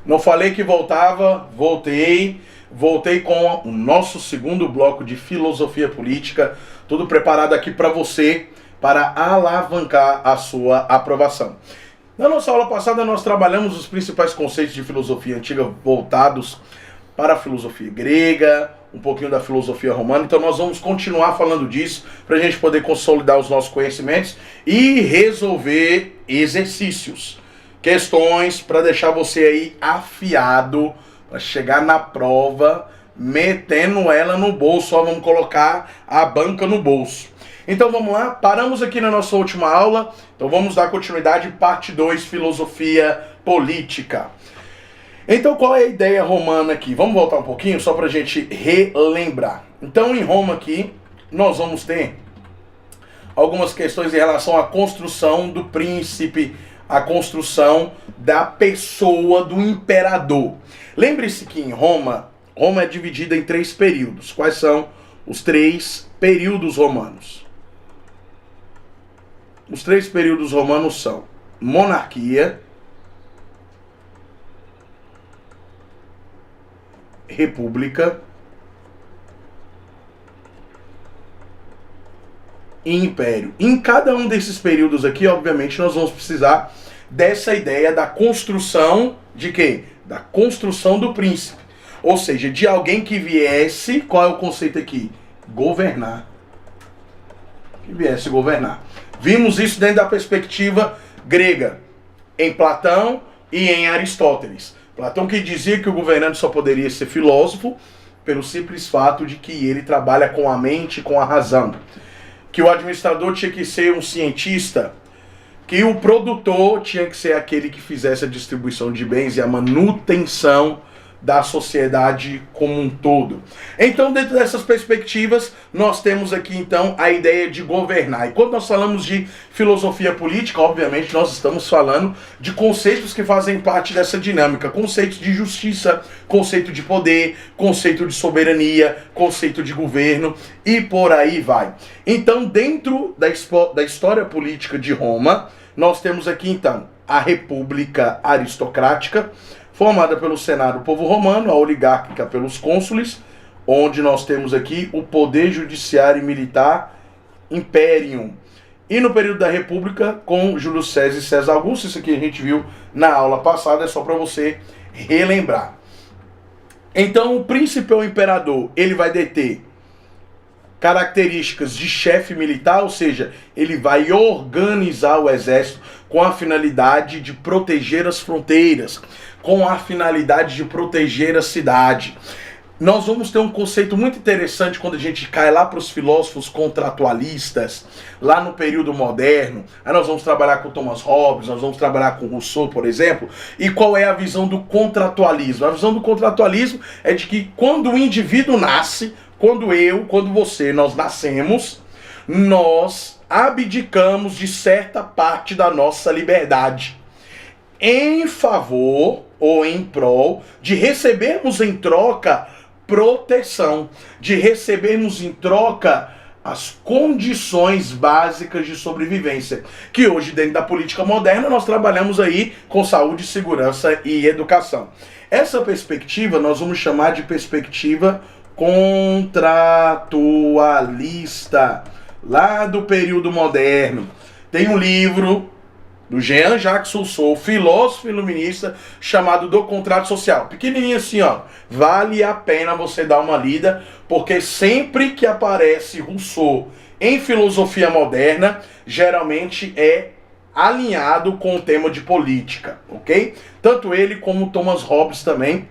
Não falei que voltava, voltei. Voltei com o nosso segundo bloco de filosofia política, tudo preparado aqui para você, para alavancar a sua aprovação. Na nossa aula passada nós trabalhamos os principais conceitos de filosofia antiga voltados para a filosofia grega, um pouquinho da filosofia romana, então nós vamos continuar falando disso para a gente poder consolidar os nossos conhecimentos e resolver exercícios, questões para deixar você aí afiado, para chegar na prova metendo ela no bolso, ó, vamos colocar a banca no bolso. Então vamos lá, paramos aqui na nossa última aula, então vamos dar continuidade, parte 2, filosofia política. Então qual é a ideia romana aqui? Vamos voltar um pouquinho só para a gente relembrar. Então em Roma aqui, nós vamos ter algumas questões em relação à construção do príncipe, a construção da pessoa do imperador. Lembre-se que em Roma é dividida em 3 períodos. Quais são os 3 períodos romanos? Os 3 períodos romanos são monarquia, república e império. Em cada um desses períodos aqui, obviamente, nós vamos precisar dessa ideia da construção de quê? Da construção do príncipe. Ou seja, de alguém que viesse, qual é o conceito aqui? Governar. Que viesse governar. Vimos isso dentro da perspectiva grega, em Platão e em Aristóteles. Platão que dizia que o governante só poderia ser filósofo pelo simples fato de que ele trabalha com a mente e com a razão. Que o administrador tinha que ser um cientista, que o produtor tinha que ser aquele que fizesse a distribuição de bens e a manutenção da sociedade como um todo. Então, dentro dessas perspectivas, nós temos aqui, então, a ideia de governar. E quando nós falamos de filosofia política, obviamente, nós estamos falando de conceitos que fazem parte dessa dinâmica. Conceitos de justiça, conceito de poder, conceito de soberania, conceito de governo e por aí vai. Então, dentro da história política de Roma, nós temos aqui, então, a República Aristocrática, formada pelo Senado do povo romano, a oligárquica pelos cônsules, onde nós temos aqui o poder judiciário e militar, imperium. E no período da República, com Júlio César e César Augusto, isso aqui a gente viu na aula passada, é só para você relembrar. Então, o príncipe ou imperador, ele vai deter características de chefe militar, ou seja, ele vai organizar o exército com a finalidade de proteger as fronteiras, com a finalidade de proteger a cidade. Nós vamos ter um conceito muito interessante quando a gente cai lá para os filósofos contratualistas, lá no período moderno. Aí nós vamos trabalhar com Thomas Hobbes, nós vamos trabalhar com Rousseau, por exemplo. E qual é a visão do contratualismo? A visão do contratualismo é de que quando o indivíduo nasce, quando você, nós nascemos, nós abdicamos de certa parte da nossa liberdade em favor ou em prol de recebermos em troca proteção, de recebermos em troca as condições básicas de sobrevivência, que hoje dentro da política moderna nós trabalhamos aí com saúde, segurança e educação. Essa perspectiva nós vamos chamar de perspectiva contratualista, lá do período moderno. Tem um livro do Jean-Jacques Rousseau, filósofo iluminista, chamado Do Contrato Social. Pequenininho assim, ó. Vale a pena você dar uma lida, porque sempre que aparece Rousseau em filosofia moderna, geralmente é alinhado com o tema de política, ok? Tanto ele como Thomas Hobbes também,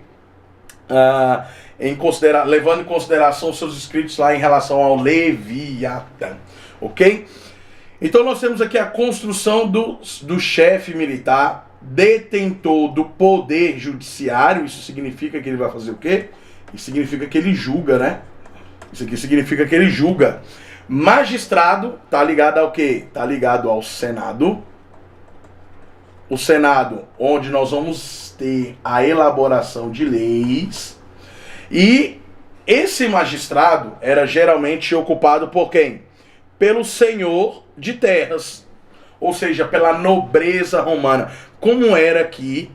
levando em consideração seus escritos lá em relação ao Leviatã, ok? Então nós temos aqui a construção do chefe militar, detentor do poder judiciário. Isso significa que ele vai fazer o quê? Isso significa que ele julga, né? Isso aqui significa que ele julga. Magistrado, tá ligado ao quê? Tá ligado ao Senado. O Senado, onde nós vamos ter a elaboração de leis. E esse magistrado era geralmente ocupado por quem? Pelo senhor de terras, ou seja, pela nobreza romana. Como era aqui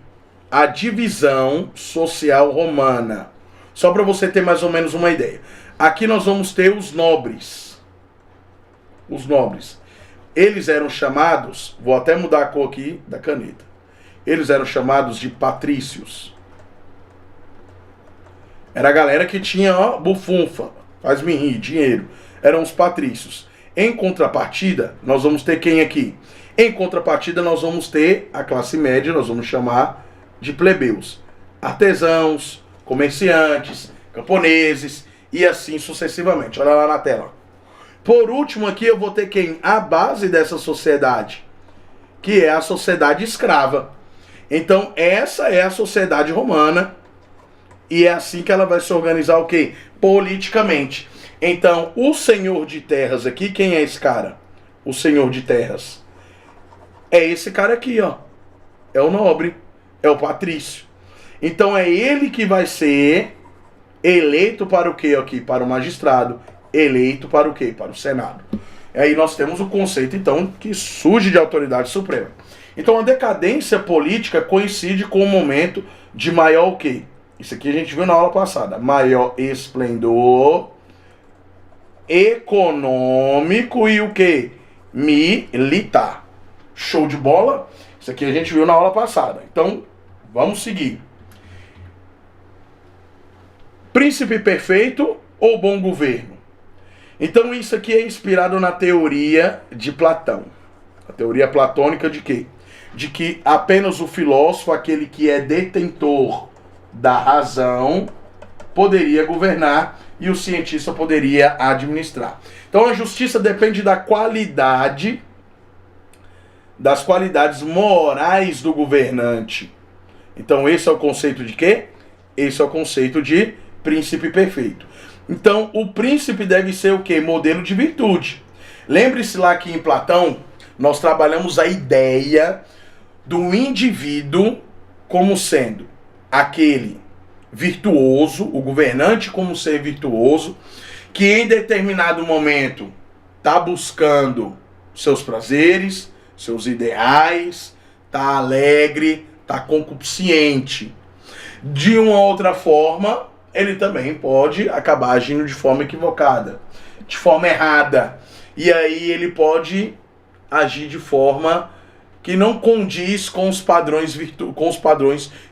a divisão social romana. Só para você ter mais ou menos uma ideia. Aqui nós vamos ter os nobres. Os nobres. Eles eram chamados, vou até mudar a cor aqui da caneta. Eles eram chamados de patrícios. Era a galera que tinha, ó, bufunfa, faz-me rir, dinheiro. Eram os patrícios. Em contrapartida, nós vamos ter quem aqui? Em contrapartida, nós vamos ter a classe média, nós vamos chamar de plebeus. Artesãos, comerciantes, camponeses e assim sucessivamente. Olha lá na tela. Por último aqui eu vou ter quem? A base dessa sociedade, que é a sociedade escrava. Então essa é a sociedade romana e é assim que ela vai se organizar o quê? Politicamente. Então o senhor de terras aqui, quem é esse cara? O senhor de terras. É esse cara aqui, ó. É o nobre, é o patrício. Então é ele que vai ser eleito para o quê aqui? Para o magistrado. Eleito para o quê? Para o Senado. E aí nós temos o conceito, então, que surge de autoridade suprema. Então a decadência política coincide com o momento de maior o quê? Isso aqui a gente viu na aula passada. Maior esplendor econômico e o quê? Militar. Show de bola? Isso aqui a gente viu na aula passada. Então, vamos seguir. Príncipe perfeito ou bom governo? Então isso aqui é inspirado na teoria de Platão. A teoria platônica de quê? De que apenas o filósofo, aquele que é detentor da razão, poderia governar e o cientista poderia administrar. Então a justiça depende da qualidade, das qualidades morais do governante. Então esse é o conceito de quê? Esse é o conceito de príncipe perfeito. Então, o príncipe deve ser o quê? Modelo de virtude. Lembre-se lá que em Platão, nós trabalhamos a ideia do indivíduo como sendo aquele virtuoso, o governante como ser virtuoso, que em determinado momento está buscando seus prazeres, seus ideais, está alegre, está concupiscente. De uma outra forma, ele também pode acabar agindo de forma equivocada, de forma errada. E aí ele pode agir de forma que não condiz com os padrões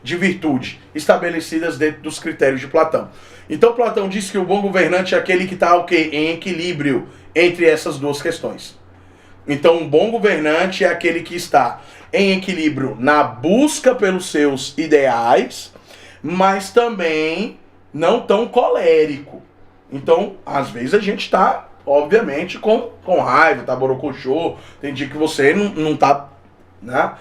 de virtude estabelecidas dentro dos critérios de Platão. Então Platão diz que o bom governante é aquele que está em equilíbrio entre essas duas questões. Então um bom governante é aquele que está em equilíbrio na busca pelos seus ideais, mas também não tão colérico. Então, às vezes a gente está, obviamente, com raiva, tá borocochô, tem dia que você não tá, né,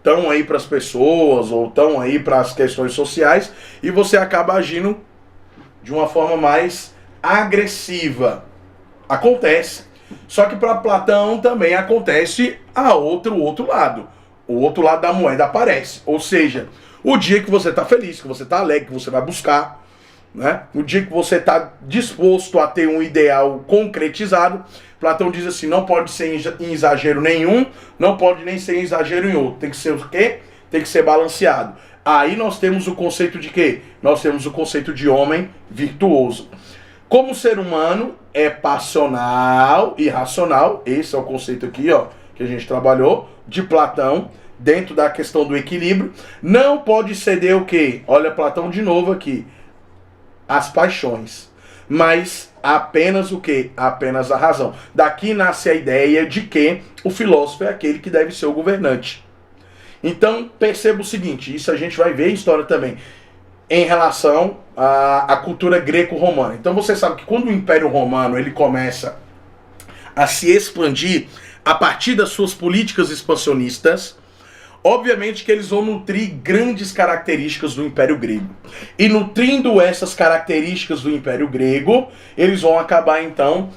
tão aí para as pessoas, ou tão aí para as questões sociais, e você acaba agindo de uma forma mais agressiva. Acontece. Só que para Platão também acontece o outro lado. O outro lado da moeda aparece. Ou seja, o dia que você está feliz, que você está alegre, que você vai buscar, né? O dia que você está disposto a ter um ideal concretizado, Platão diz assim, não pode ser em exagero nenhum, não pode nem ser em exagero em outro. Tem que ser o quê? Tem que ser balanceado. Aí nós temos o conceito de quê? Nós temos o conceito de homem virtuoso. Como o ser humano é passional e racional, esse é o conceito aqui, ó, que a gente trabalhou, de Platão, dentro da questão do equilíbrio, não pode ceder o quê? Olha Platão de novo aqui. As paixões, mas apenas o quê? Apenas a razão. Daqui nasce a ideia de que o filósofo é aquele que deve ser o governante. Então, perceba o seguinte, isso a gente vai ver em história também, em relação à cultura greco-romana. Então você sabe que quando o Império Romano ele começa a se expandir a partir das suas políticas expansionistas, obviamente que eles vão nutrir grandes características do Império Grego. E nutrindo essas características do Império Grego, eles vão acabar então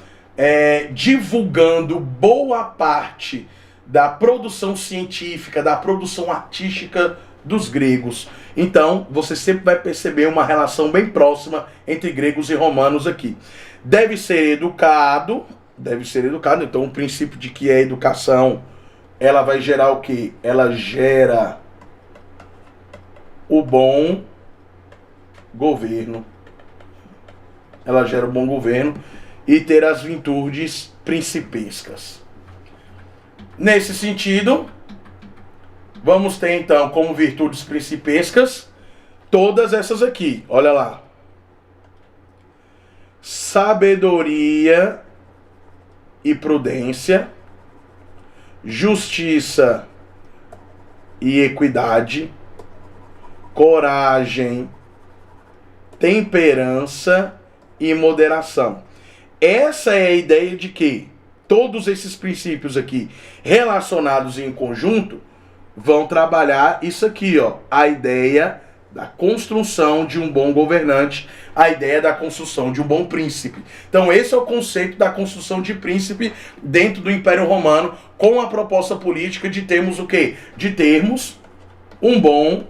divulgando boa parte da produção científica, da produção artística dos gregos. Então, você sempre vai perceber uma relação bem próxima entre gregos e romanos aqui. Deve ser educado, então o princípio de que a educação ela vai gerar o quê? Ela gera o bom governo. Ela gera o bom governo e ter as virtudes principescas. Nesse sentido, vamos ter então como virtudes principescas todas essas aqui. Olha lá. Sabedoria e prudência, justiça e equidade, coragem, temperança e moderação. Essa é a ideia de que todos esses princípios aqui relacionados em conjunto vão trabalhar isso aqui, ó, a ideia da construção de um bom governante, a ideia da construção de um bom príncipe. Então esse é o conceito da construção de príncipe dentro do Império Romano, com a proposta política de termos o quê? De termos um bom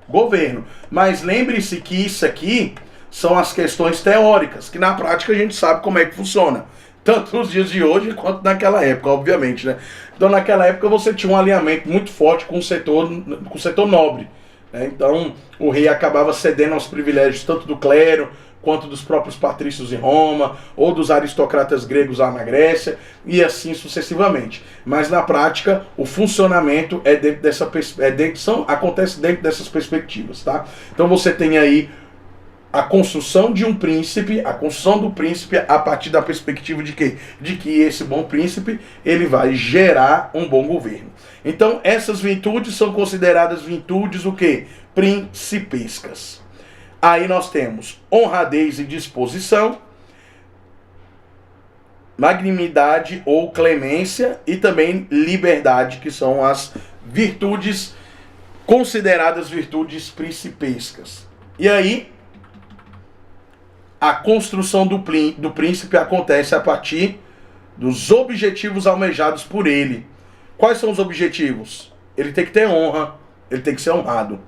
governo. Mas lembre-se que isso aqui são as questões teóricas, que na prática a gente sabe como é que funciona. Tanto nos dias de hoje quanto naquela época, obviamente, né? Então naquela época você tinha um alinhamento muito forte com o setor nobre. Então, o rei acabava cedendo aos privilégios tanto do clero, quanto dos próprios patrícios em Roma, ou dos aristocratas gregos lá na Grécia, e assim sucessivamente. Mas, na prática, o funcionamento é dentro dessa, acontece dentro dessas perspectivas, tá? Então, você tem aí a construção de um príncipe, a construção do príncipe a partir da perspectiva de quê? De que esse bom príncipe, ele vai gerar um bom governo. Então, essas virtudes são consideradas virtudes o quê? Principescas. Aí nós temos honradez e disposição, magnanimidade ou clemência e também liberdade, que são as virtudes consideradas virtudes principescas. E aí, a construção do príncipe acontece a partir dos objetivos almejados por ele. Quais são os objetivos? Ele tem que ter honra, ele tem que ser honrado.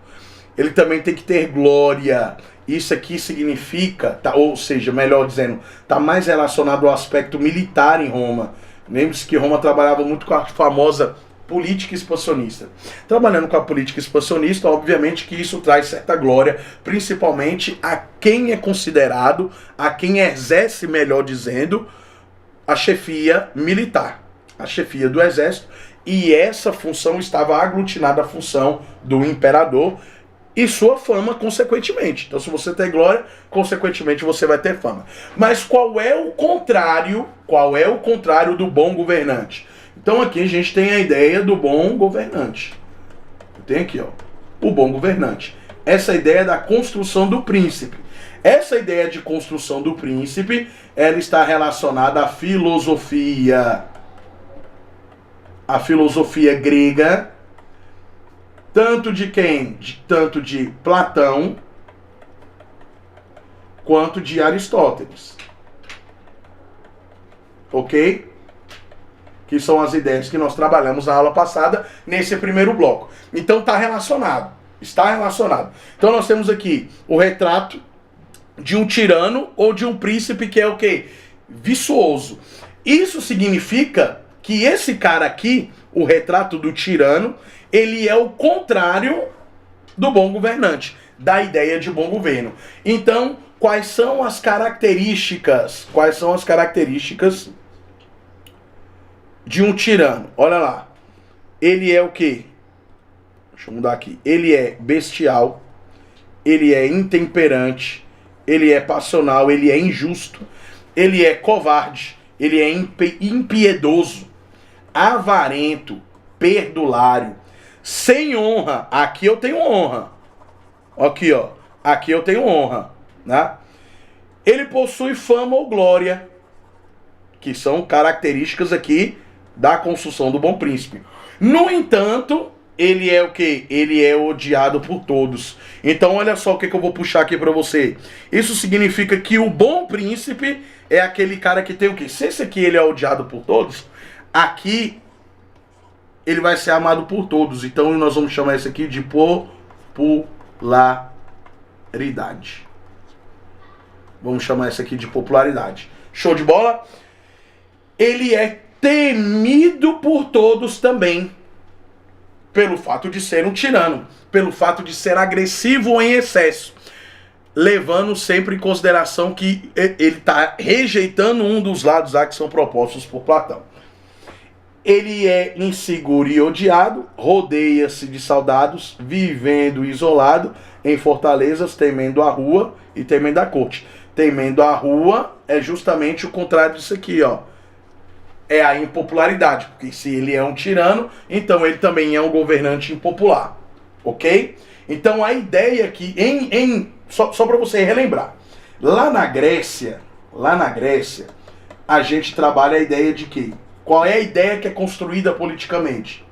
Ele também tem que ter glória. Isso aqui significa, ou seja, melhor dizendo, está mais relacionado ao aspecto militar em Roma. Lembre-se que Roma trabalhava muito com a famosa política expansionista. Trabalhando com a política expansionista, obviamente que isso traz certa glória, principalmente a quem é considerado, a quem exerce, melhor dizendo, a chefia militar, a chefia do exército, e essa função estava aglutinada à função do imperador e sua fama, consequentemente. Então, se você tem glória, consequentemente você vai ter fama. Mas qual é o contrário? Qual é o contrário do bom governante? Então aqui a gente tem a ideia do bom governante. Tem aqui, ó, o bom governante. Essa ideia da construção do príncipe. Essa ideia de construção do príncipe, ela está relacionada à filosofia. A filosofia grega, tanto de quem? Tanto de Platão, quanto de Aristóteles. Ok? Que são as ideias que nós trabalhamos na aula passada, nesse primeiro bloco. Então está relacionado. Está relacionado. Então nós temos aqui o retrato de um tirano ou de um príncipe que é o quê? Viçoso. Isso significa que esse cara aqui, o retrato do tirano, ele é o contrário do bom governante, da ideia de bom governo. Então, quais são as características? Quais são as características de um tirano? Olha lá. Ele é o quê? Deixa eu mudar aqui. Ele é bestial, ele é intemperante, ele é passional, ele é injusto, ele é covarde, ele é impiedoso, avarento, perdulário, sem honra. Aqui eu tenho honra. Aqui, ó. Aqui eu tenho honra, né? Ele possui fama ou glória, que são características aqui da construção do bom príncipe. No entanto, ele é o quê? Ele é odiado por todos. Então, olha só o que eu vou puxar aqui para você. Isso significa que o bom príncipe é aquele cara que tem o quê? Se esse aqui ele é odiado por todos, aqui ele vai ser amado por todos. Então, nós vamos chamar isso aqui de popularidade. Vamos chamar isso aqui de popularidade. Show de bola? Ele é temido por todos também. Pelo fato de ser um tirano, pelo fato de ser agressivo em excesso, levando sempre em consideração que ele está rejeitando um dos lados lá que são propostos por Platão. Ele é inseguro e odiado, rodeia-se de soldados, vivendo isolado em fortalezas, temendo a rua e temendo a corte. Temendo a rua é justamente o contrário disso aqui, ó. É a impopularidade, porque se ele é um tirano, então ele também é um governante impopular, ok? Então a ideia aqui, só para você relembrar, lá na Grécia, a gente trabalha a ideia de que? Qual é a ideia que é construída politicamente?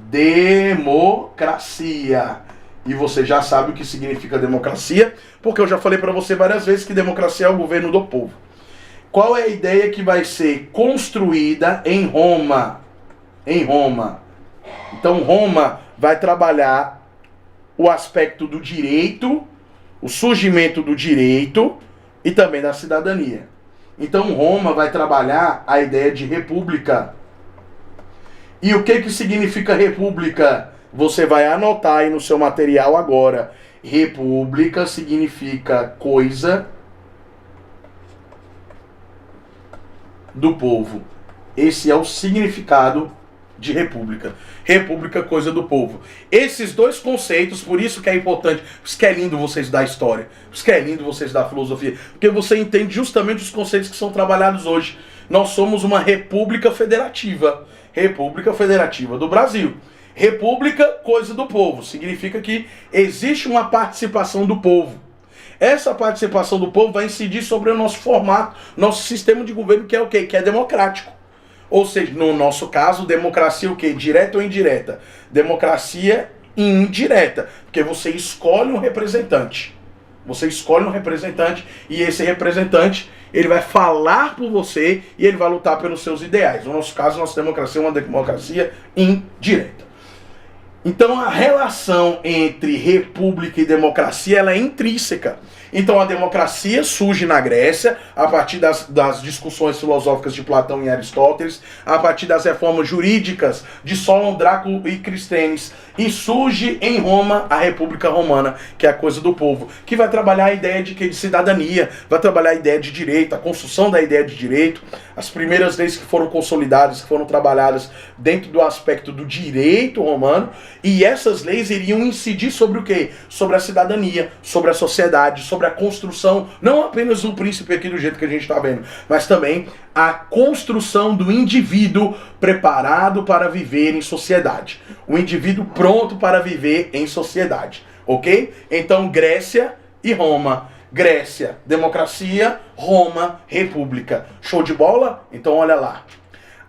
Democracia. E você já sabe o que significa democracia, porque eu já falei para você várias vezes que democracia é o governo do povo. Qual é a ideia que vai ser construída em Roma? Em Roma. Então Roma vai trabalhar o aspecto do direito, o surgimento do direito e também da cidadania. Então Roma vai trabalhar a ideia de república. E o que significa república? Você vai anotar aí no seu material agora. República significa coisa do povo. Esse é o significado de república. República, coisa do povo. Esses dois conceitos, por isso que é importante, por isso que é lindo você estudar história, por isso que é lindo você estudar filosofia, porque você entende justamente os conceitos que são trabalhados hoje. Nós somos uma república federativa do Brasil. República, coisa do povo, significa que existe uma participação do povo. Essa participação do povo vai incidir sobre o nosso formato, nosso sistema de governo, que é o quê? Que é democrático. Ou seja, no nosso caso, democracia o quê? Direta ou indireta? Democracia indireta, porque você escolhe um representante. Você escolhe um representante e esse representante, ele vai falar por você e ele vai lutar pelos seus ideais. No nosso caso, nossa democracia é uma democracia indireta. Então a relação entre república e democracia ela é intrínseca. Então a democracia surge na Grécia a partir das discussões filosóficas de Platão e Aristóteles, a partir das reformas jurídicas de Solon, Dráculo e Clisthenes, e surge em Roma a República Romana, que é a coisa do povo, que vai trabalhar a ideia de cidadania, vai trabalhar a ideia de direito, a construção da ideia de direito, as primeiras leis que foram consolidadas, que foram trabalhadas dentro do aspecto do direito romano, e essas leis iriam incidir sobre o quê? Sobre a cidadania, sobre a sociedade, sobre a construção, não apenas do príncipe aqui do jeito que a gente está vendo, mas também a construção do indivíduo preparado para viver em sociedade. O indivíduo pronto para viver em sociedade, ok? Então Grécia e Roma. Grécia, democracia, Roma, república. Show de bola? Então olha lá.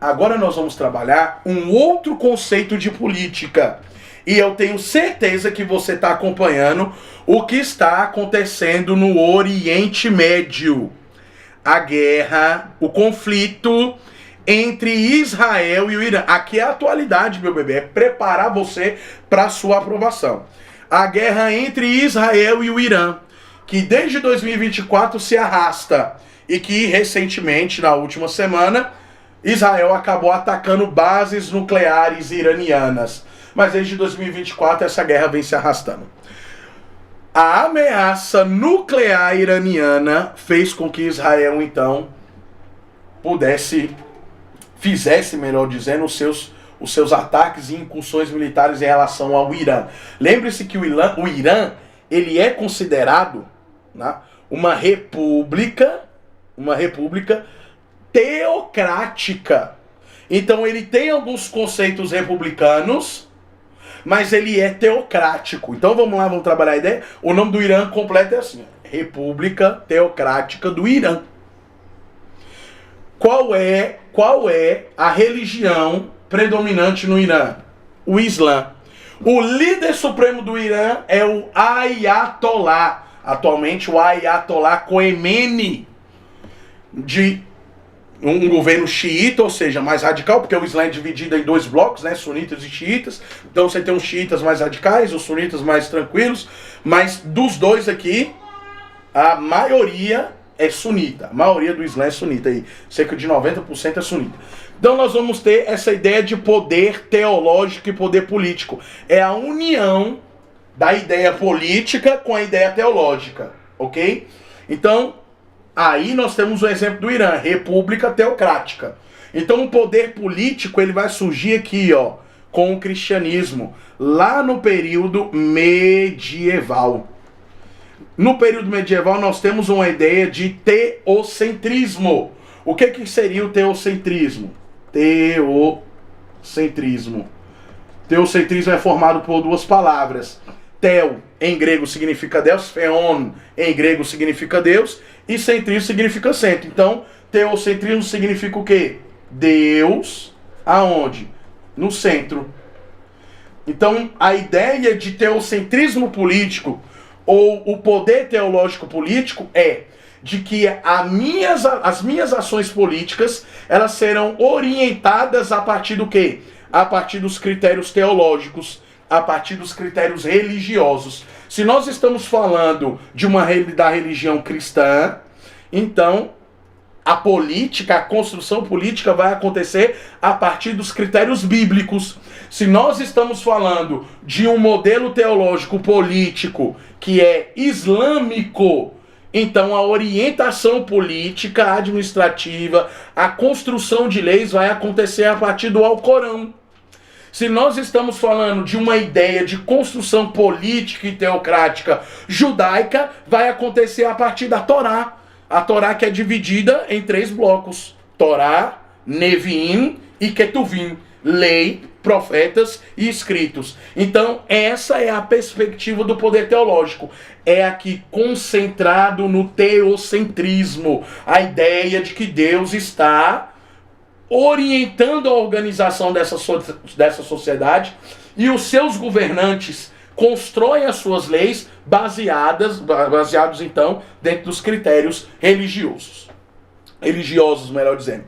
Agora nós vamos trabalhar um outro conceito de política. E eu tenho certeza que você está acompanhando o que está acontecendo no Oriente Médio. A guerra, o conflito entre Israel e o Irã. Aqui é a atualidade, meu bebê. É preparar você para a sua aprovação. A guerra entre Israel e o Irã, que desde 2024 se arrasta. E que recentemente, na última semana, Israel acabou atacando bases nucleares iranianas. Mas desde 2024 essa guerra vem se arrastando. A ameaça nuclear iraniana fez com que Israel, então, fizesse, melhor dizendo, os seus ataques e incursões militares em relação ao Irã. Lembre-se que o Irã ele é considerado, né, uma república teocrática. Então ele tem alguns conceitos republicanos, mas ele é teocrático. Então vamos lá, vamos trabalhar a ideia. O nome do Irã completo é assim: República Teocrática do Irã. Qual é a religião predominante no Irã? O Islã. O líder supremo do Irã é o Ayatollah. Atualmente o Ayatollah Khomeini, de um governo xiita, ou seja, mais radical, porque o Islã é dividido em dois blocos, né, sunitas e xiitas. Então você tem os xiitas mais radicais, os sunitas mais tranquilos, mas dos dois aqui, a maioria é sunita. A maioria do Islã é sunita, aí cerca de 90% é sunita. Então nós vamos ter essa ideia de poder teológico e poder político. É a união da ideia política com a ideia teológica, ok? Então, aí nós temos o exemplo do Irã, república teocrática. Então o poder político ele vai surgir aqui, ó, com o cristianismo, lá no período medieval. No período medieval nós temos uma ideia de teocentrismo. O que seria o teocentrismo? Teocentrismo. Teocentrismo é formado por duas palavras. Teo, em grego, significa Deus. Theon, em grego, significa Deus. E centrismo significa centro. Então, teocentrismo significa o quê? Deus, aonde? No centro. Então, a ideia de teocentrismo político, ou o poder teológico político, é de que as minhas ações políticas, elas serão orientadas a partir do quê? A partir dos critérios teológicos, a partir dos critérios religiosos. Se nós estamos falando da religião cristã, então a política, a construção política vai acontecer a partir dos critérios bíblicos. Se nós estamos falando de um modelo teológico político que é islâmico, então a orientação política, administrativa, a construção de leis vai acontecer a partir do Alcorão. Se nós estamos falando de uma ideia de construção política e teocrática judaica, vai acontecer a partir da Torá. A Torá que é dividida em 3 blocos. Torá, Neviim e Ketuvim. Lei, profetas e escritos. Então, essa é a perspectiva do poder teológico. É aqui concentrado no teocentrismo. A ideia de que Deus está orientando a organização dessa sociedade e os seus governantes constroem as suas leis baseados então dentro dos critérios religiosos, melhor dizendo.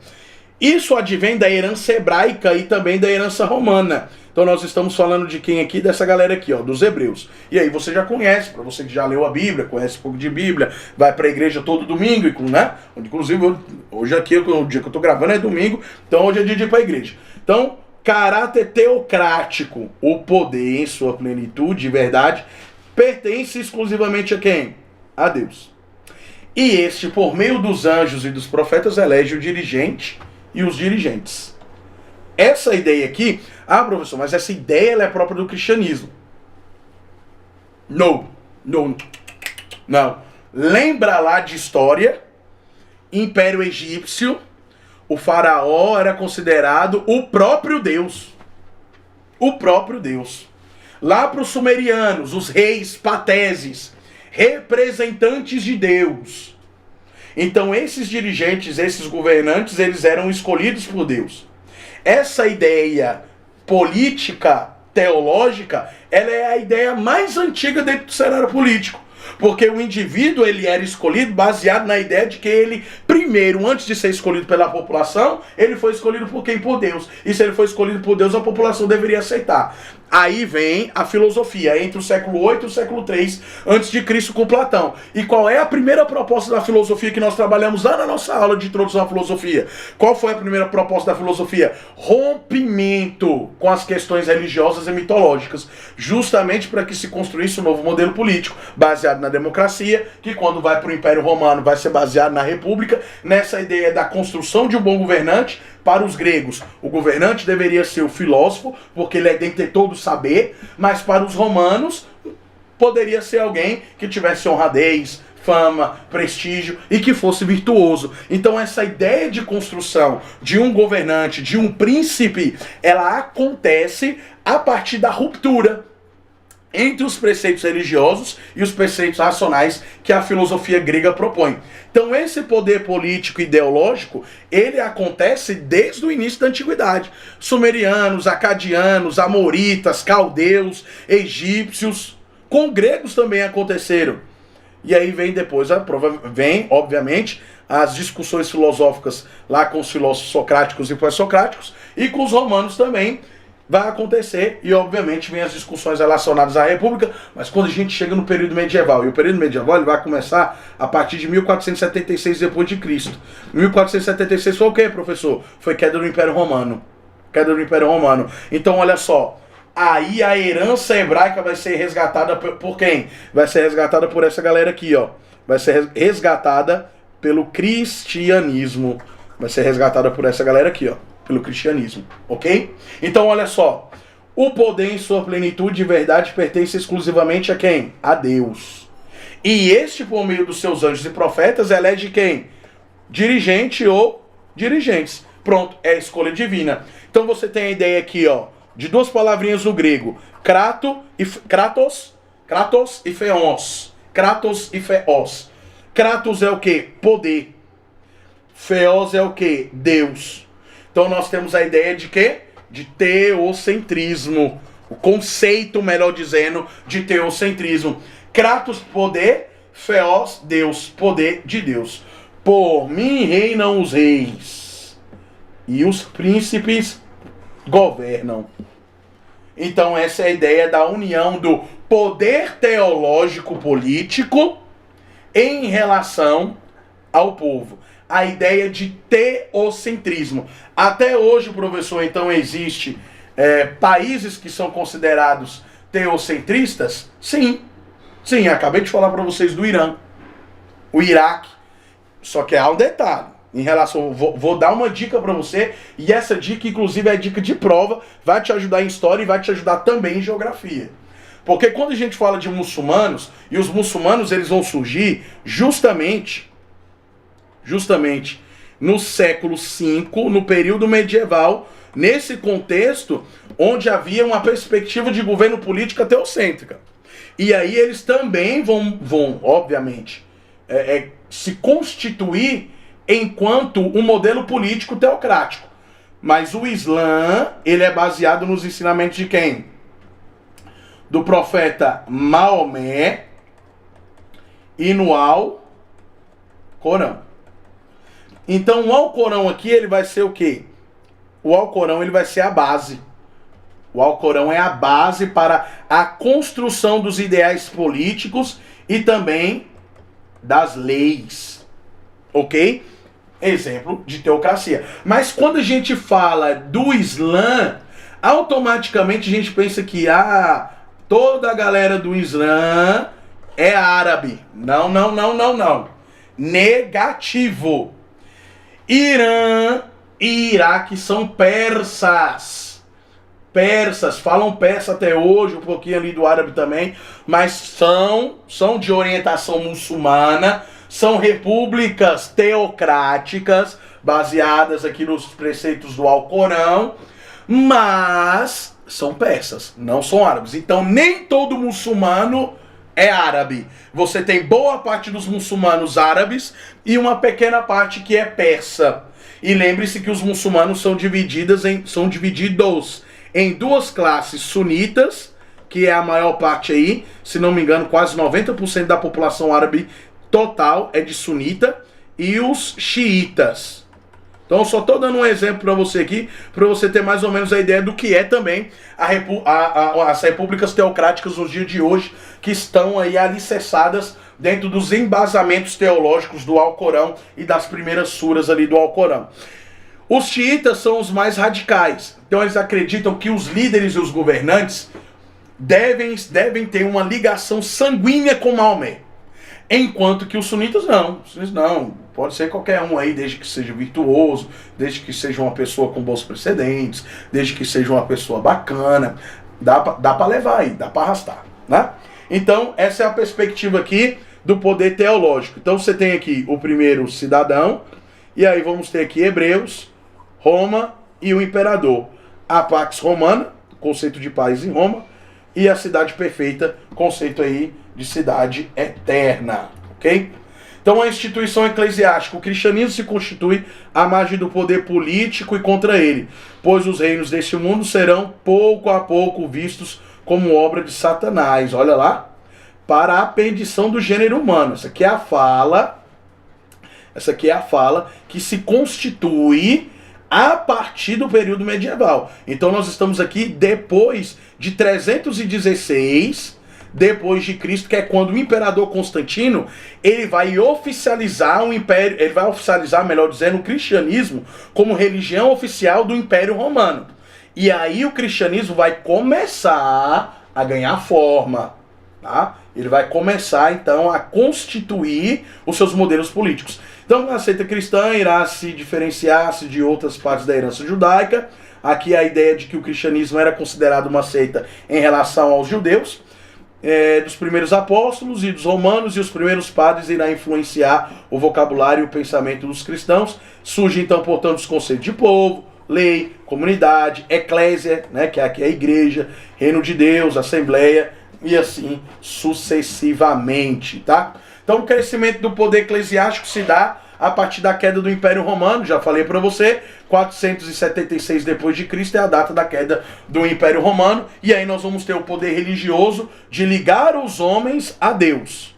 Isso advém da herança hebraica e também da herança romana. Então nós estamos falando de quem aqui? Dessa galera aqui, ó, dos hebreus. E aí você já conhece, para você que já leu a Bíblia, conhece um pouco de Bíblia, vai para a igreja todo domingo, né? Inclusive hoje aqui, o dia que eu tô gravando é domingo, então hoje é dia de ir para a igreja. Então, caráter teocrático, o poder em sua plenitude, de verdade, pertence exclusivamente a quem? A Deus. E este, por meio dos anjos e dos profetas, elege o dirigente e os dirigentes. Essa ideia aqui, professor, mas essa ideia ela é própria do cristianismo. Não. Lembra lá de história, Império Egípcio, o faraó era considerado o próprio Deus. O próprio Deus. Lá para os sumerianos, os reis pateses, representantes de Deus. Então esses dirigentes, esses governantes, eles eram escolhidos por Deus. Essa ideia política, teológica, ela é a ideia mais antiga dentro do cenário político. Porque o indivíduo ele era escolhido baseado na ideia de que ele, primeiro, antes de ser escolhido pela população, ele foi escolhido por quem? Por Deus. E se ele foi escolhido por Deus, a população deveria aceitar. Aí vem a filosofia, entre o século 8 e o século 3 antes de Cristo com Platão. E qual é a primeira proposta da filosofia que nós trabalhamos lá na nossa aula de introdução à filosofia? Qual foi a primeira proposta da filosofia? Rompimento com as questões religiosas e mitológicas, justamente para que se construísse um novo modelo político, baseado na democracia, que quando vai para o Império Romano vai ser baseado na República, nessa ideia da construção de um bom governante. Para os gregos, o governante deveria ser o filósofo, porque ele é detentor do saber, mas para os romanos, poderia ser alguém que tivesse honradez, fama, prestígio e que fosse virtuoso. Então essa ideia de construção de um governante, de um príncipe, ela acontece a partir da ruptura entre os preceitos religiosos e os preceitos racionais que a filosofia grega propõe. Então esse poder político e ideológico, ele acontece desde o início da antiguidade. Sumerianos, acadianos, amoritas, caldeus, egípcios, com gregos também aconteceram. E aí vem depois, obviamente, as discussões filosóficas lá com os filósofos socráticos e pós-socráticos, e com os romanos também, vai acontecer e, obviamente, vem as discussões relacionadas à República, mas quando a gente chega no período medieval, e o período medieval ele vai começar a partir de 1476 depois de Cristo. 1476 foi o quê, professor? Foi queda do Império Romano. Queda do Império Romano. Então, olha só, aí a herança hebraica vai ser resgatada por quem? Vai ser resgatada por essa galera aqui, ó. Vai ser resgatada pelo cristianismo. Vai ser resgatada por essa galera aqui, ó. Pelo cristianismo, ok? Então, olha só. O poder em sua plenitude e verdade pertence exclusivamente a quem? A Deus. E este, por meio dos seus anjos e profetas, elege quem? Dirigente ou dirigentes. Pronto, é a escolha divina. Então você tem a ideia aqui, ó, de duas palavrinhas no grego. Kratos e Theos. Kratos e Theos. Kratos é o que? Poder. Theos é o que? Deus. Então nós temos a ideia de quê? De teocentrismo. O conceito, melhor dizendo, de teocentrismo. Kratos, poder. Theos, Deus. Poder de Deus. Por mim reinam os reis. E os príncipes governam. Então essa é a ideia da união do poder teológico político em relação ao povo. A ideia de teocentrismo. Até hoje, professor, então existe países que são considerados teocentristas? Sim. Sim, acabei de falar para vocês do Irã. O Iraque. Só que há um detalhe. Em relação, vou dar uma dica para você, e essa dica, inclusive, é dica de prova, vai te ajudar em história e vai te ajudar também em geografia. Porque quando a gente fala de muçulmanos, e os muçulmanos eles vão surgir justamente no século V, no período medieval, nesse contexto onde havia uma perspectiva de governo política teocêntrica. E aí eles também vão obviamente, se constituir enquanto um modelo político teocrático. Mas o Islã, ele é baseado nos ensinamentos de quem? Do profeta Maomé e no Alcorão. Então o Alcorão aqui, ele vai ser o quê? O Alcorão, ele vai ser a base. O Alcorão é a base para a construção dos ideais políticos e também das leis. Ok? Exemplo de teocracia. Mas quando a gente fala do Islã, automaticamente a gente pensa que toda a galera do Islã é árabe. Não. Negativo. Irã e Iraque são persas. Persas, falam persa até hoje, um pouquinho ali do árabe também, mas são de orientação muçulmana, são repúblicas teocráticas, baseadas aqui nos preceitos do Alcorão, mas são persas, não são árabes. Então nem todo muçulmano é árabe. Você tem boa parte dos muçulmanos árabes e uma pequena parte que é persa. E lembre-se que os muçulmanos são divididos em duas classes sunitas, que é a maior parte aí, se não me engano, quase 90% da população árabe total é de sunita, e os xiitas. Então eu só estou dando um exemplo para você aqui, para você ter mais ou menos a ideia do que é também as repúblicas teocráticas nos dias de hoje, que estão aí alicerçadas dentro dos embasamentos teológicos do Alcorão e das primeiras suras ali do Alcorão. Os xiitas são os mais radicais. Então eles acreditam que os líderes e os governantes devem ter uma ligação sanguínea com Maomé. Enquanto que os sunitas não. Não, pode ser qualquer um aí, desde que seja virtuoso, desde que seja uma pessoa com bons precedentes, desde que seja uma pessoa bacana. Dá para levar aí, dá para arrastar, né? Então essa é a perspectiva aqui do poder teológico. Então você tem aqui o primeiro cidadão, e aí vamos ter aqui Hebreus, Roma e o imperador. A Pax Romana, conceito de paz em Roma, e a cidade perfeita, conceito aí de cidade eterna, ok? Então a instituição eclesiástica, o cristianismo se constitui à margem do poder político e contra ele, pois os reinos deste mundo serão pouco a pouco vistos como obra de Satanás, olha lá, para a perdição do gênero humano. Essa aqui é a fala que se constitui a partir do período medieval. Então nós estamos aqui depois de 316 depois de Cristo, que é quando o imperador Constantino, ele vai oficializar o império, ele vai oficializar, melhor dizendo, o cristianismo como religião oficial do Império Romano. E aí o cristianismo vai começar a ganhar forma, tá? Ele vai começar então a constituir os seus modelos políticos. Então a seita cristã irá se diferenciar-se de outras partes da herança judaica. Aqui a ideia de que o cristianismo era considerado uma seita em relação aos judeus, dos primeiros apóstolos e dos romanos, e os primeiros padres irá influenciar o vocabulário e o pensamento dos cristãos. Surge então, portanto, os conceitos de povo, lei, comunidade, eclésia, né, que aqui é a igreja, reino de Deus, assembleia, e assim sucessivamente, tá? Então o crescimento do poder eclesiástico se dá a partir da queda do Império Romano. Já falei para você, 476 depois de Cristo é a data da queda do Império Romano, e aí nós vamos ter o poder religioso de ligar os homens a Deus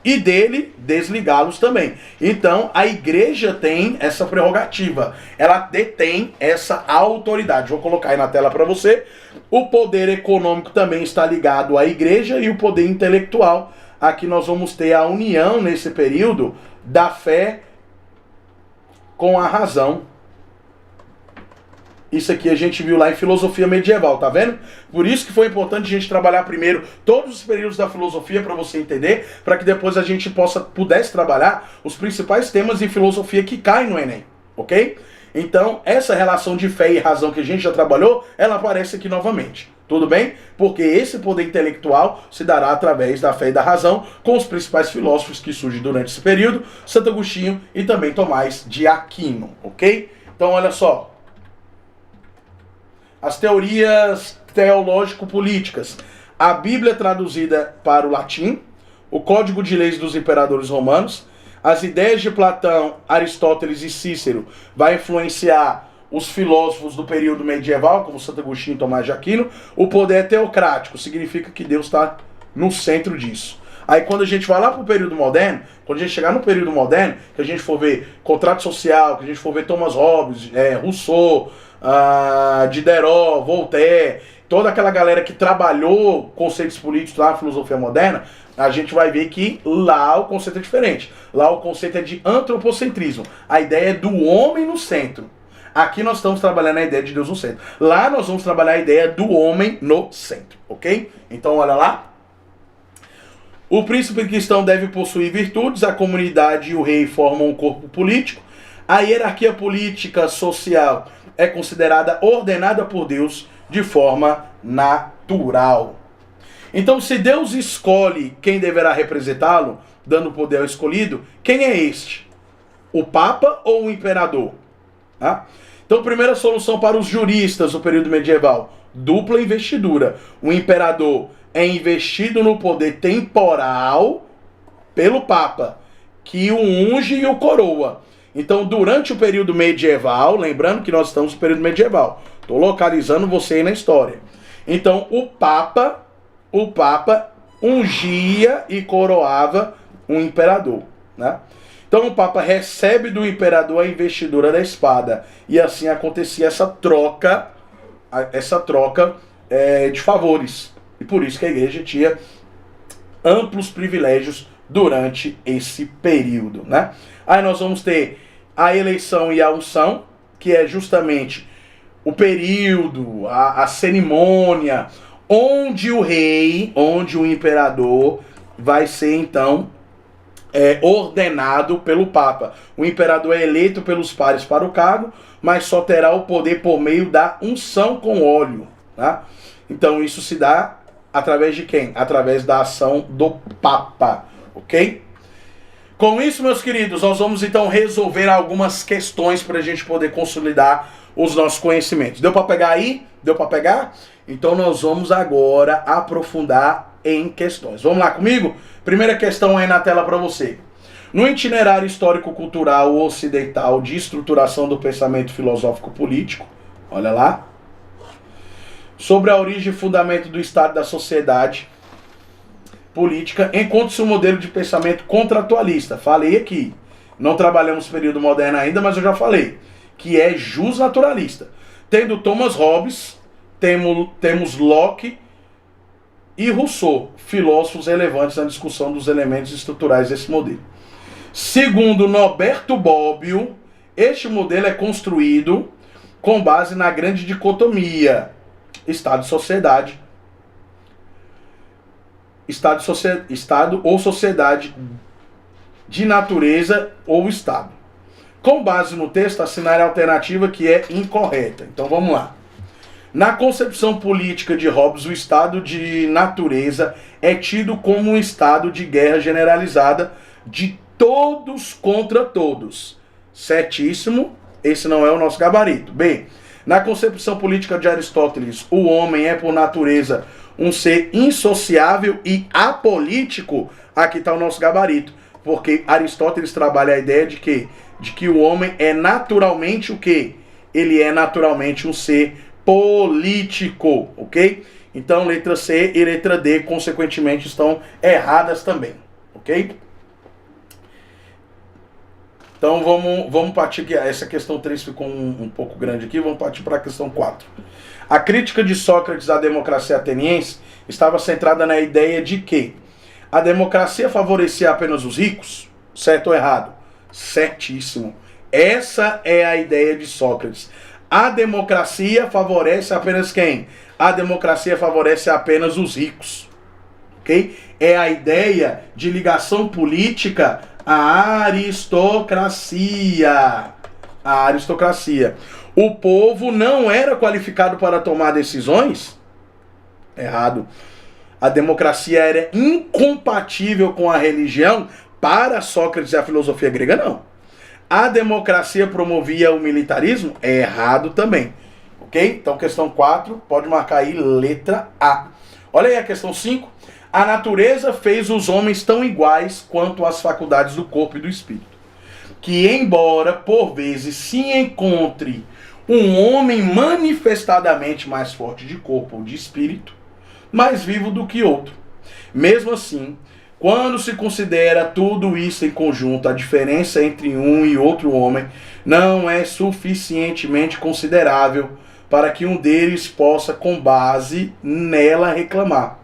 e dele desligá-los também. Então a igreja tem essa prerrogativa, ela detém essa autoridade. Vou colocar aí na tela para você. O poder econômico também está ligado à igreja, e o poder intelectual. Aqui nós vamos ter a união nesse período da fé com a razão. Isso aqui a gente viu lá em filosofia medieval, tá vendo? Por isso que foi importante a gente trabalhar primeiro todos os períodos da filosofia, para você entender, para que depois a gente pudesse trabalhar os principais temas de filosofia que caem no Enem, ok? Então, essa relação de fé e razão que a gente já trabalhou, ela aparece aqui novamente. Tudo bem? Porque esse poder intelectual se dará através da fé e da razão, com os principais filósofos que surgem durante esse período, Santo Agostinho e também Tomás de Aquino, ok? Então, olha só. As teorias teológico-políticas. A Bíblia traduzida para o latim, o Código de Leis dos Imperadores Romanos, as ideias de Platão, Aristóteles e Cícero vai influenciar os filósofos do período medieval, como Santo Agostinho e Tomás de Aquino. O poder teocrático significa que Deus está no centro disso. Aí quando a gente vai lá para o período moderno, quando a gente chegar no período moderno, que a gente for ver contrato social, que a gente for ver Thomas Hobbes, Rousseau, Diderot, Voltaire, toda aquela galera que trabalhou conceitos políticos lá na filosofia moderna, a gente vai ver que lá o conceito é diferente. Lá o conceito é de antropocentrismo. A ideia é do homem no centro. Aqui nós estamos trabalhando a ideia de Deus no centro. Lá nós vamos trabalhar a ideia do homem no centro, ok? Então olha lá. O príncipe cristão deve possuir virtudes, a comunidade e o rei formam um corpo político. A hierarquia política social é considerada ordenada por Deus de forma natural. Então, se Deus escolhe quem deverá representá-lo, dando poder ao escolhido, quem é este? O Papa ou o Imperador? Tá? Então, primeira solução para os juristas do período medieval: dupla investidura. O Imperador é investido no poder temporal pelo Papa, que o unge e o coroa. Então, durante o período medieval, lembrando que nós estamos no período medieval, estou localizando você aí na história. Então, o Papa ungia e coroava um imperador, né? Então o Papa recebe do imperador a investidura da espada, e assim acontecia essa troca de favores, e por isso que a igreja tinha amplos privilégios durante esse período, né? Aí nós vamos ter a eleição e a unção, que é justamente o período, a cerimônia, onde o rei, onde o imperador vai ser então ordenado pelo Papa. O imperador é eleito pelos pares para o cargo, mas só terá o poder por meio da unção com óleo, tá? Então isso se dá através de quem? Através da ação do Papa, ok? Com isso, meus queridos, nós vamos então resolver algumas questões para a gente poder consolidar os nossos conhecimentos. Deu para pegar aí? Deu para pegar? Então nós vamos agora aprofundar em questões. Vamos lá comigo? Primeira questão aí na tela para você. No itinerário histórico-cultural ocidental de estruturação do pensamento filosófico-político, olha lá, sobre a origem e fundamento do Estado e da sociedade política, encontra-se um modelo de pensamento contratualista. Falei aqui. Não trabalhamos período moderno ainda, mas eu já falei. que é justnaturalista. Tendo Thomas Hobbes, temos Locke e Rousseau, filósofos relevantes na discussão dos elementos estruturais desse modelo. Segundo Norberto Bobbio, este modelo é construído com base na grande dicotomia Estado e sociedade, Estado ou sociedade, de natureza ou Estado. Com base no texto, assinar a alternativa que é incorreta. Então vamos lá. Na concepção política de Hobbes, o estado de natureza é tido como um estado de guerra generalizada de todos contra todos. Certíssimo, esse não é o nosso gabarito. B. Na concepção política de Aristóteles, o homem é por natureza um ser insociável e apolítico. Aqui está o nosso gabarito. Porque Aristóteles trabalha a ideia de que o homem é naturalmente o quê? Ele é naturalmente um ser político, ok? Então, letra C e letra D, consequentemente, estão erradas também, ok? Então, vamos partir aqui. Essa questão 3 ficou um pouco grande aqui, vamos partir para a questão 4. A crítica de Sócrates à democracia ateniense estava centrada na ideia de que a democracia favorecia apenas os ricos, certo ou errado? Certíssimo. Essa é a ideia de Sócrates. A democracia favorece apenas quem? A democracia favorece apenas os ricos. Ok? É a ideia de ligação política à aristocracia. A aristocracia. O povo não era qualificado para tomar decisões? Errado. A democracia era incompatível com a religião? Para Sócrates e a filosofia grega, não. A democracia promovia o militarismo? É errado também. Ok? Então, questão 4, pode marcar aí letra A. Olha aí a questão 5. A natureza fez os homens tão iguais quanto as faculdades do corpo e do espírito, que embora, por vezes, se encontre um homem manifestadamente mais forte de corpo ou de espírito, mais vivo do que outro. Mesmo assim, quando se considera tudo isso em conjunto, a diferença entre um e outro homem não é suficientemente considerável para que um deles possa, com base nela, reclamar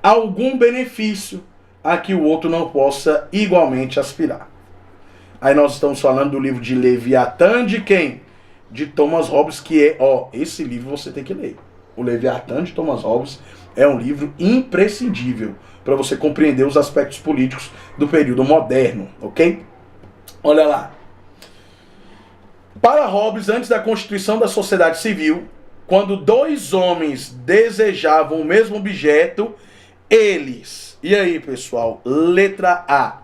algum benefício a que o outro não possa igualmente aspirar. Aí nós estamos falando do livro de Leviatã, de quem? De Thomas Hobbes, que é, esse livro você tem que ler. O Leviatã de Thomas Hobbes é um livro imprescindível para você compreender os aspectos políticos do período moderno, ok? Olha lá. Para Hobbes, antes da constituição da sociedade civil, quando dois homens desejavam o mesmo objeto, eles, e aí pessoal, letra A,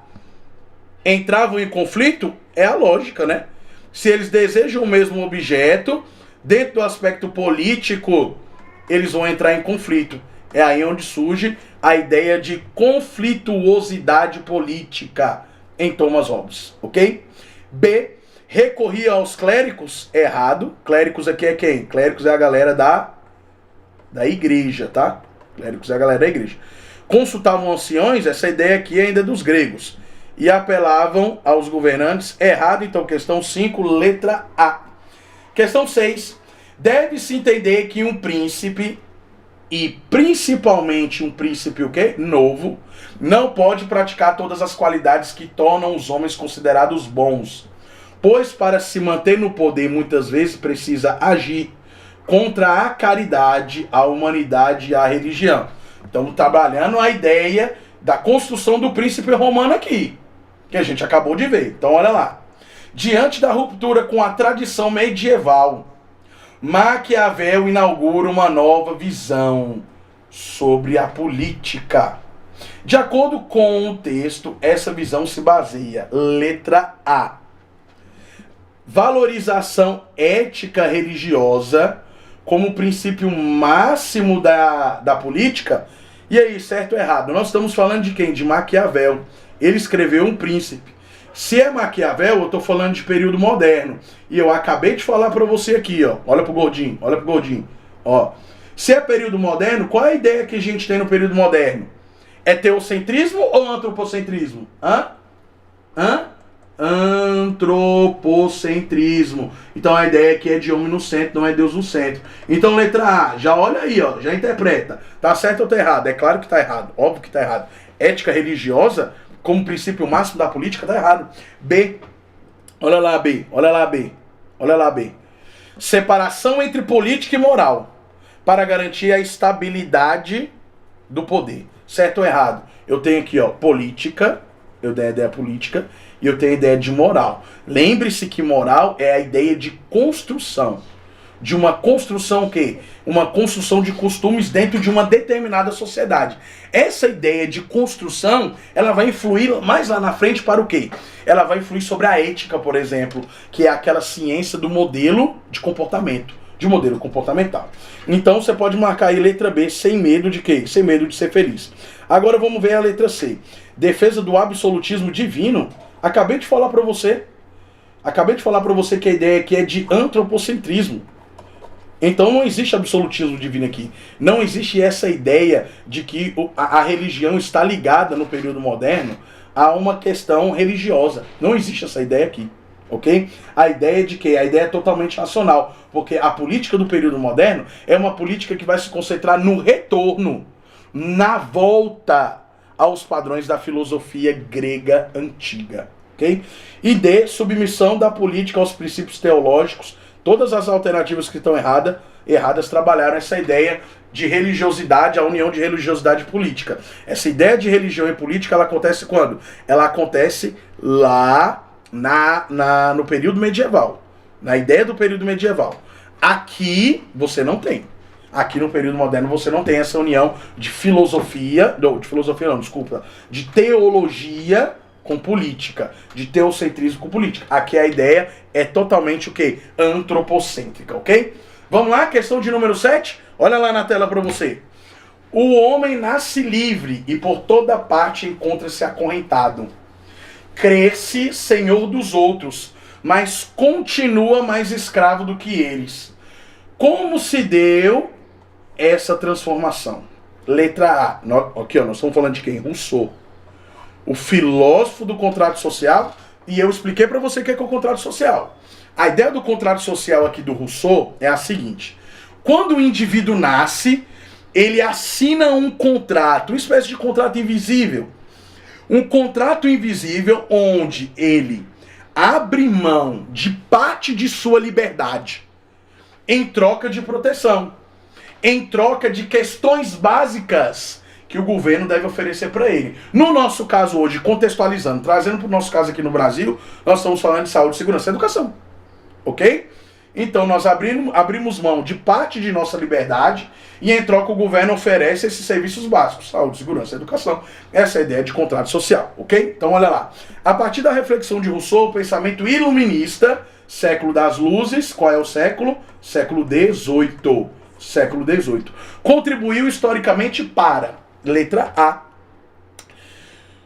entravam em conflito? É a lógica, né? Se eles desejam o mesmo objeto, dentro do aspecto político, eles vão entrar em conflito. É aí onde surge a ideia de conflituosidade política em Thomas Hobbes, ok? B, recorria aos clérigos? Errado. Clérigos aqui é quem? Clérigos é a galera da igreja, tá? Clérigos é a galera da igreja. Consultavam anciões? Essa ideia aqui é ainda dos gregos. E apelavam aos governantes? Errado. Então, questão 5, letra A. Questão 6. Deve-se entender que um príncipe, e principalmente um príncipe o quê? Novo, não pode praticar todas as qualidades que tornam os homens considerados bons, pois para se manter no poder muitas vezes precisa agir contra a caridade, a humanidade e a religião. Estamos trabalhando a ideia da construção do príncipe romano aqui, que a gente acabou de ver. Então olha lá. Diante da ruptura com a tradição medieval, Maquiavel inaugura uma nova visão sobre a política. De acordo com o texto, essa visão se baseia, letra A, valorização ética religiosa como princípio máximo da política. E aí, certo ou errado? Nós estamos falando de quem? De Maquiavel. Ele escreveu Um Príncipe. Se é Maquiavel, eu estou falando de período moderno. E eu acabei de falar para você aqui, ó. Olha pro gordinho, olha pro gordinho. Ó. Se é período moderno, qual é a ideia que a gente tem no período moderno? É teocentrismo ou antropocentrismo? antropocentrismo. Então a ideia aqui é de homem no centro, não é Deus no centro. Então letra A, já olha aí, ó, já interpreta. Tá certo ou tá errado? É claro que tá errado, óbvio que tá errado. Ética religiosa, como princípio máximo da política, tá errado. B, olha lá B, olha lá B, olha lá B. Separação entre política e moral, para garantir a estabilidade do poder. Certo ou errado? Eu tenho aqui, ó, política, eu tenho a ideia política, e eu tenho a ideia de moral. Lembre-se que moral é a ideia de construção. De uma construção o quê? Uma construção de costumes dentro de uma determinada sociedade. Essa ideia de construção, ela vai influir mais lá na frente para o quê? Ela vai influir sobre a ética, por exemplo, que é aquela ciência do modelo de comportamento, de modelo comportamental. Então você pode marcar aí letra B, sem medo de quê? Sem medo de ser feliz. Agora vamos ver a letra C. Defesa do absolutismo divino. Acabei de falar para você. Acabei de falar para você que a ideia aqui é de antropocentrismo. Então não existe absolutismo divino aqui. Não existe essa ideia de que a religião está ligada no período moderno a uma questão religiosa. Não existe essa ideia aqui. Ok? A ideia de quê? A ideia é totalmente racional. Porque a política do período moderno é uma política que vai se concentrar no retorno, na volta aos padrões da filosofia grega antiga. Ok? E D, submissão da política aos princípios teológicos. Todas as alternativas que estão erradas trabalharam essa ideia de religiosidade, a união de religiosidade e política. Essa ideia de religião e política, ela acontece quando? Ela acontece lá no período medieval. Na ideia do período medieval. Aqui você não tem. Aqui no período moderno você não tem essa união de filosofia, de teologia com política, de teocentrismo com política. Aqui a ideia é totalmente o quê? Antropocêntrica, ok? Vamos lá, questão de número 7? Olha lá na tela para você. O homem nasce livre e por toda parte encontra-se acorrentado. Cresce senhor dos outros, mas continua mais escravo do que eles. Como se deu essa transformação? Letra A. Aqui, ó, nós estamos falando de quem? Rousseau. O filósofo do contrato social, e eu expliquei para você o que é o contrato social. A ideia do contrato social aqui do Rousseau é a seguinte: quando o indivíduo nasce, ele assina um contrato, uma espécie de contrato invisível. Um contrato invisível onde ele abre mão de parte de sua liberdade em troca de proteção, em troca de questões básicas que o governo deve oferecer para ele. No nosso caso hoje, contextualizando, trazendo para o nosso caso aqui no Brasil, nós estamos falando de saúde, segurança e educação. Ok? Então nós abrimos mão de parte de nossa liberdade e em troca o governo oferece esses serviços básicos, saúde, segurança e educação. Essa é a ideia de contrato social, ok? Então olha lá. A partir da reflexão de Rousseau, o pensamento iluminista, século das luzes, qual é o século? Século XVIII. Século XVIII. Contribuiu historicamente para... Letra A.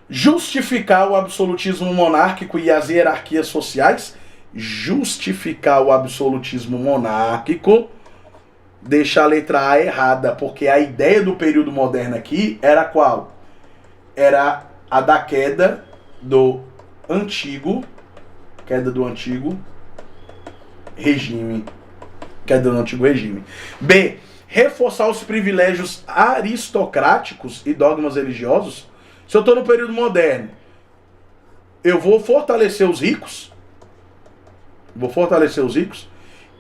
Justificar o absolutismo monárquico e as hierarquias sociais. Justificar o absolutismo monárquico. Deixa a letra A errada, porque a ideia do período moderno aqui era qual? Era a da queda do antigo regime. Queda do antigo regime. B. Reforçar os privilégios aristocráticos e dogmas religiosos. Se eu estou no período moderno, eu vou fortalecer os ricos.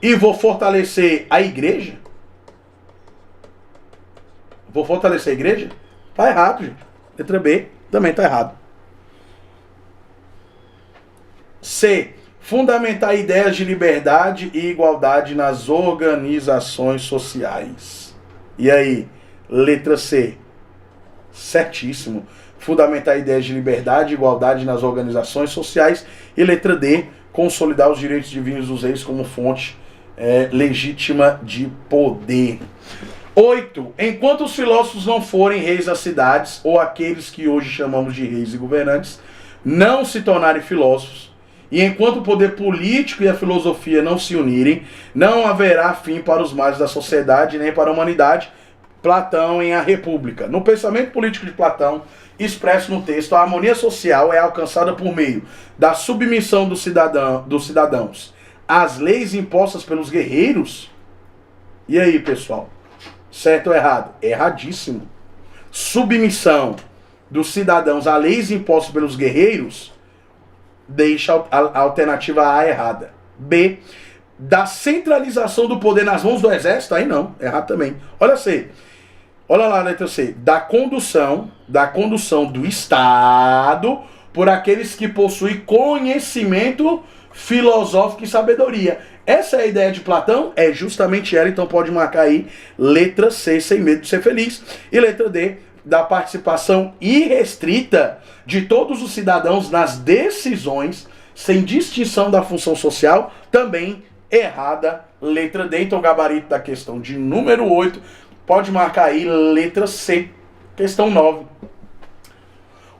E vou fortalecer a igreja. Vou fortalecer a igreja? Tá errado, gente. Letra B também tá errado. C. Fundamentar ideias de liberdade e igualdade nas organizações sociais. E aí, letra C. Certíssimo. Fundamentar ideias de liberdade e igualdade nas organizações sociais. E letra D. Consolidar os direitos divinos dos reis como fonte legítima de poder. 8. Enquanto os filósofos não forem reis das cidades, ou aqueles que hoje chamamos de reis e governantes, não se tornarem filósofos, e enquanto o poder político e a filosofia não se unirem, não haverá fim para os males da sociedade nem para a humanidade. Platão em A República. No pensamento político de Platão, expresso no texto, a harmonia social é alcançada por meio da submissão dos cidadãos às leis impostas pelos guerreiros. E aí, pessoal? Certo ou errado? Erradíssimo. Submissão dos cidadãos a leis impostas pelos guerreiros deixa a alternativa A errada. B, da centralização do poder nas mãos do exército, aí não, errado também. Olha C. Olha lá a letra C. Da condução do Estado por aqueles que possuem conhecimento filosófico e sabedoria. Essa é a ideia de Platão? É justamente ela, então pode marcar aí letra C, sem medo de ser feliz. E letra D, da participação irrestrita de todos os cidadãos nas decisões, sem distinção da função social, também errada, letra D. Então, gabarito da questão de número 8, pode marcar aí letra C, questão 9.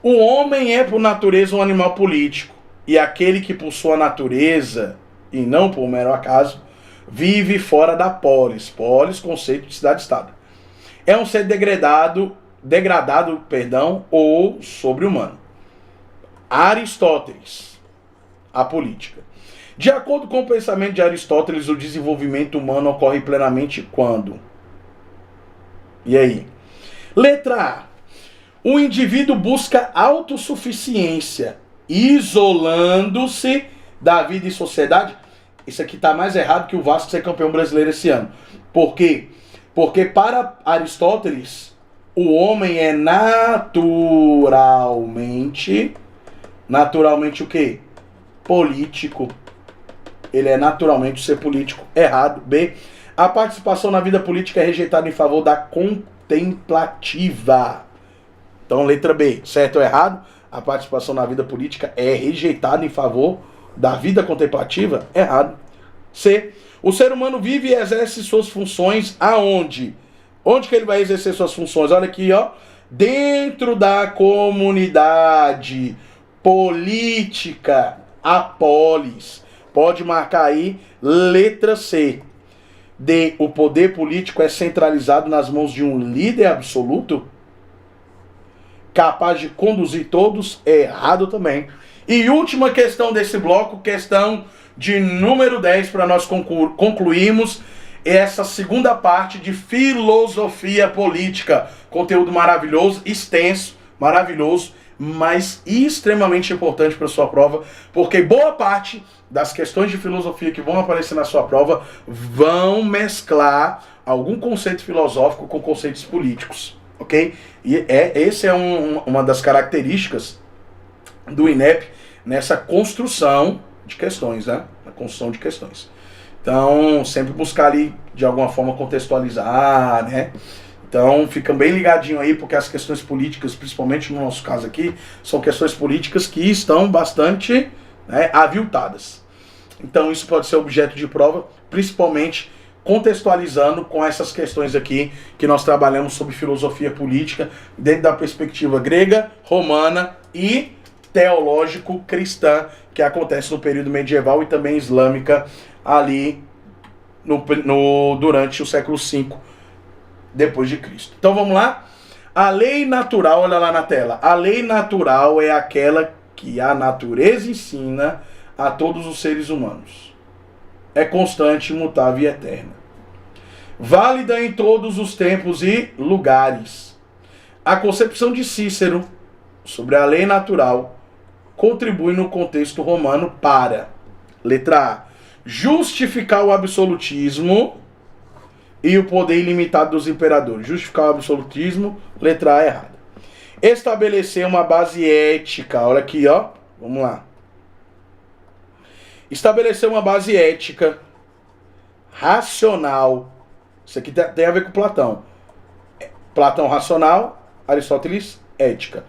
O homem é por natureza um animal político, e aquele que por sua natureza, e não por mero acaso, vive fora da polis. Polis, conceito de cidade-estado. É um ser degradado, ou sobre-humano. Aristóteles, a política. De acordo com o pensamento de Aristóteles, o desenvolvimento humano ocorre plenamente quando? E aí? Letra A. O indivíduo busca autossuficiência, isolando-se da vida e sociedade. Isso aqui está mais errado que o Vasco ser campeão brasileiro esse ano. Por quê? Porque para Aristóteles, o homem é naturalmente o quê? Político. Ele é naturalmente ser político. Errado. B. A participação na vida política é rejeitada em favor da contemplativa. Então, letra B. Certo ou errado? A participação na vida política é rejeitada em favor da vida contemplativa? Errado. C. O ser humano vive e exerce suas funções aonde? Onde que ele vai exercer suas funções? Olha aqui, ó. Dentro da comunidade política, a polis. Pode marcar aí letra C. D. O poder político é centralizado nas mãos de um líder absoluto, capaz de conduzir todos? Errado também. E última questão desse bloco, questão de número 10, para nós concluirmos essa segunda parte de filosofia política. Conteúdo maravilhoso, extenso, maravilhoso, mas extremamente importante para a sua prova, porque boa parte das questões de filosofia que vão aparecer na sua prova vão mesclar algum conceito filosófico com conceitos políticos, ok? E essa é uma das características do INEP nessa construção de questões, né? Na construção de questões. Então, sempre buscar ali, de alguma forma, contextualizar, né? Então, ficam bem ligadinho aí, porque as questões políticas, principalmente no nosso caso aqui, são questões políticas que estão bastante, né, aviltadas. Então, isso pode ser objeto de prova, principalmente contextualizando com essas questões aqui que nós trabalhamos sobre filosofia política, dentro da perspectiva grega, romana e teológico-cristã, que acontece no período medieval e também islâmica, ali durante o século V depois de Cristo. Então vamos lá? A lei natural, olha lá na tela. A lei natural é aquela que a natureza ensina a todos os seres humanos. É constante, imutável e eterna. Válida em todos os tempos e lugares. A concepção de Cícero sobre a lei natural contribui no contexto romano para, letra A, justificar o absolutismo e o poder ilimitado dos imperadores. Justificar o absolutismo, letra A errada. Estabelecer uma base ética, olha aqui, ó, vamos lá. Estabelecer uma base ética, racional. Isso aqui tem a ver com Platão. Platão, racional, Aristóteles, ética.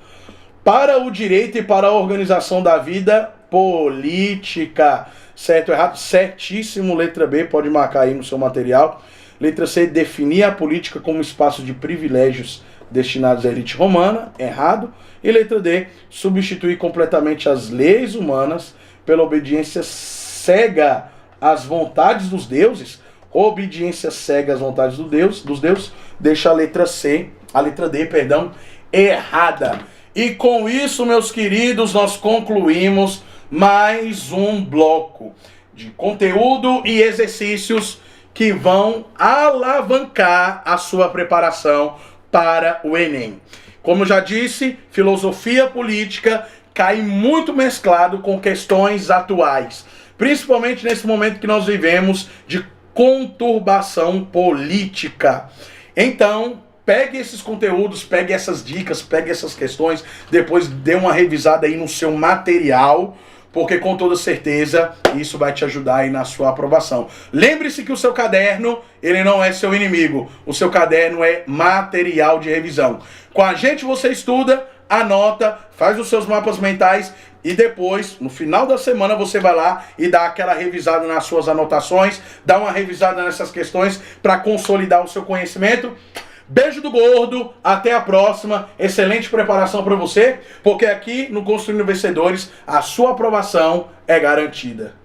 Para o direito e para a organização da vida política. Certo ou errado? Certíssimo, letra B, pode marcar aí no seu material. Letra C, definir a política como espaço de privilégios destinados à elite romana. Errado. E letra D, substituir completamente as leis humanas pela obediência cega às vontades dos deuses. obediência cega às vontades dos deuses, deixa a letra D, errada. E com isso, meus queridos, nós concluímos mais um bloco de conteúdo e exercícios que vão alavancar a sua preparação para o Enem. Como eu já disse, filosofia política cai muito mesclado com questões atuais, principalmente nesse momento que nós vivemos de conturbação política. Então, pegue esses conteúdos, pegue essas dicas, pegue essas questões, depois dê uma revisada aí no seu material, porque com toda certeza isso vai te ajudar aí na sua aprovação. Lembre-se que o seu caderno, ele não é seu inimigo. O seu caderno é material de revisão. Com a gente você estuda, anota, faz os seus mapas mentais e depois, no final da semana, você vai lá e dá aquela revisada nas suas anotações, dá uma revisada nessas questões para consolidar o seu conhecimento. Beijo do gordo, até a próxima, excelente preparação para você, porque aqui no Construindo Vencedores a sua aprovação é garantida.